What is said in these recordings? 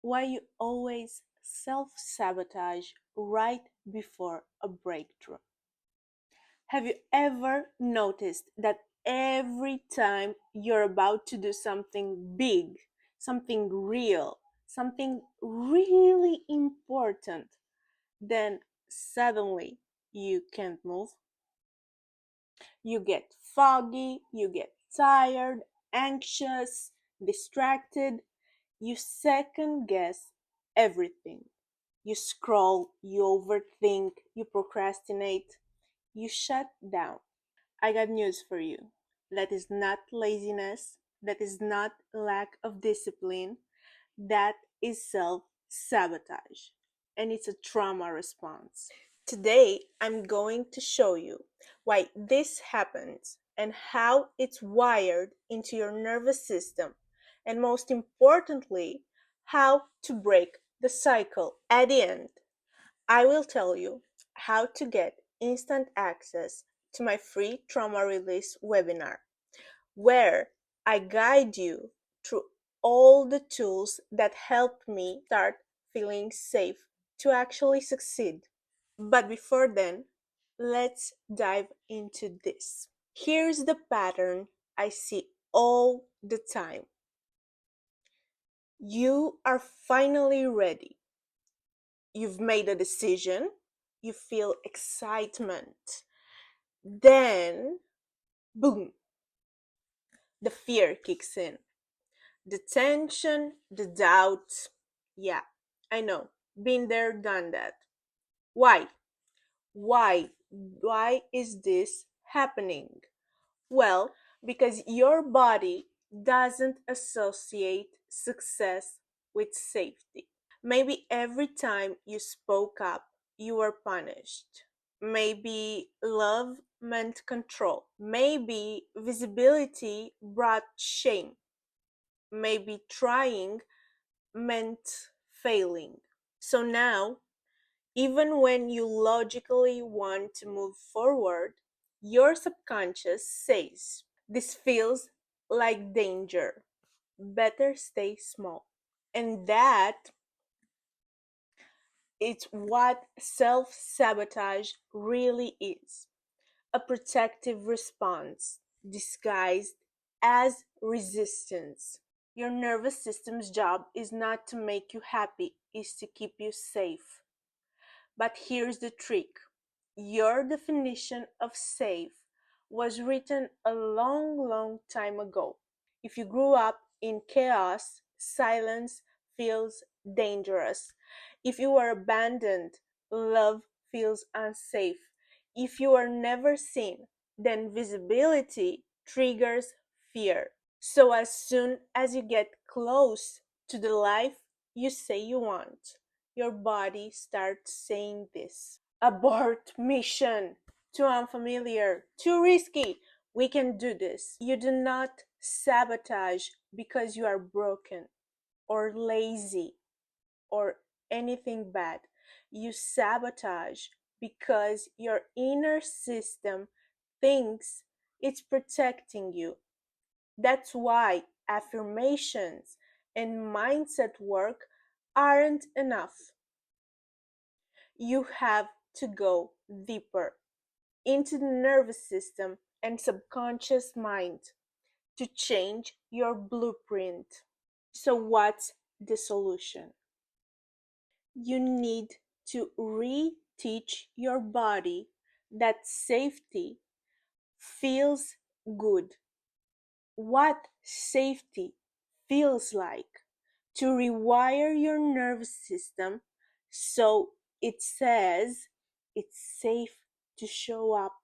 why you always self-sabotage right before a breakthrough. Have you ever noticed that every time you're about to do something big, something real, something really important, then suddenly you can't move? You get foggy, you get tired, anxious, distracted, you second guess everything. You scroll, you overthink, you procrastinate, you shut down. I got news for you. That is not laziness, that is not lack of discipline, that is self sabotage. And it's a trauma response. Today, I'm going to show you why this happens and how it's wired into your nervous system, and most importantly, how to break the cycle. At the end, I will tell you how to get instant access to my free trauma release webinar, where I guide you through all the tools that helped me start feeling safe to actually succeed. But before then, let's dive into this. Here's the pattern I see all the time. You are finally ready. You've made a decision. You feel excitement. Then, boom, the fear kicks in. The tension, the doubt. Yeah, I know. Been there, done that. Why? Why? Why is this happening? Well, because your body doesn't associate success with safety. Maybe every time you spoke up, you were punished. Maybe love meant control. Maybe visibility brought shame. Maybe trying meant failing. So now, even when you logically want to move forward, your subconscious says, "This feels like danger. Better stay small." And that is what self sabotage really is, a protective response disguised as resistance. Your nervous system's job is not to make you happy, is to keep you safe. But here's the trick: your definition of safe was written a long, long time ago. If you grew up in chaos, silence feels dangerous. If you were abandoned, love feels unsafe. If you are never seen, then visibility triggers fear. So as soon as you get close to the life you say you want, your body starts saying this: "Abort mission, too unfamiliar, too risky, we can do this." You do not sabotage because you are broken or lazy or anything bad. You sabotage because your inner system thinks it's protecting you. That's why affirmations and mindset work aren't enough. You have to go deeper into the nervous system and subconscious mind to change your blueprint. So, what's the solution? You need to reteach your body that safety feels good, what safety feels like, to rewire your nervous system so it says it's safe to show up,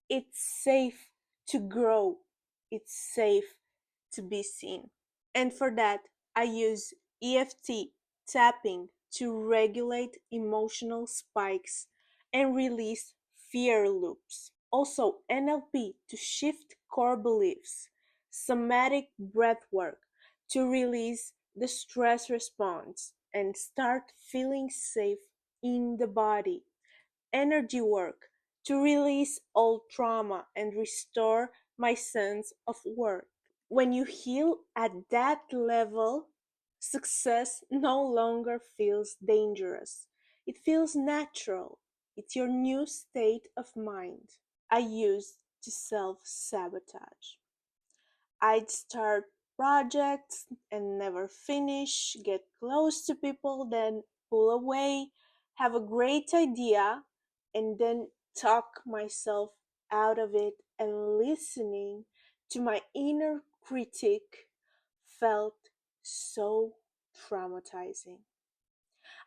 it's safe to grow, it's safe to be seen. And for that, I use EFT tapping to regulate emotional spikes and release fear loops. Also, NLP to shift core beliefs, somatic breath work to release the stress response and start feeling safe in the body, energy work to release old trauma and restore my sense of worth. When you heal at that level, Success no longer feels dangerous. It feels natural. It's your new state of mind. I used to self sabotage. I'd start projects and never finish, get close to people, then pull away, have a great idea, and then talk myself out of it. And listening to my inner critic felt so traumatizing.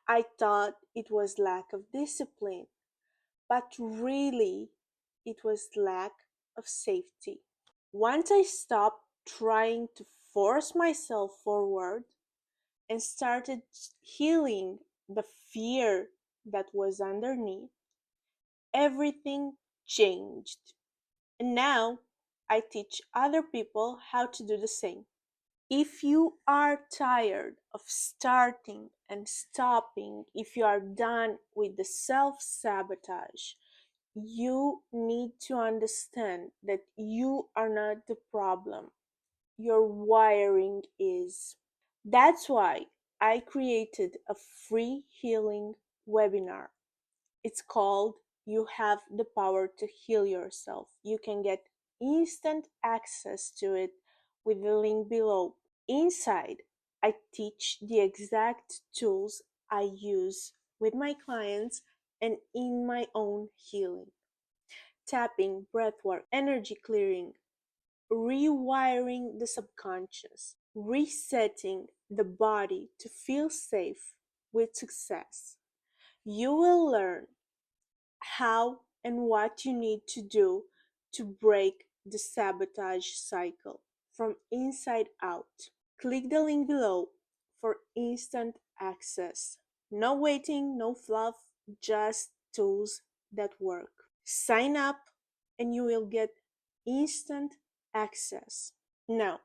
I thought it was lack of discipline, but really it was lack of safety. Once I stopped trying to force myself forward and started healing the fear that was underneath, everything changed. And now I teach other people how to do the same. If you are tired of starting and stopping, if you are done with the self sabotage, you need to understand that you are not the problem. Your wiring is. That's why I created a free healing webinar. It's called You Have the Power to Heal Yourself. You can get instant access to it with the link below. Inside, I teach the exact tools I use with my clients and in my own healing: tapping, breathwork, energy clearing, rewiring the subconscious, resetting the body to feel safe with success. You will learn how and what you need to do to break the sabotage cycle from inside out. Click the link below for instant access. No waiting, no fluff, just tools that work. Sign up and you will get instant access. Now,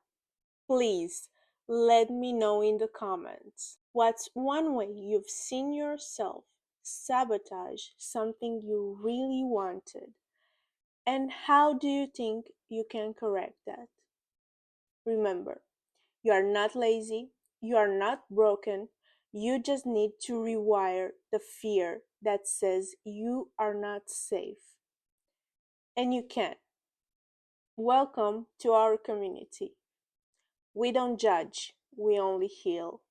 please let me know in the comments what's one way you've seen yourself sabotage something you really wanted, and how do you think you can correct that? Remember, you are not lazy, you are not broken, you just need to rewire the fear that says you are not safe. And you can. Welcome to our community. We don't judge, we only heal.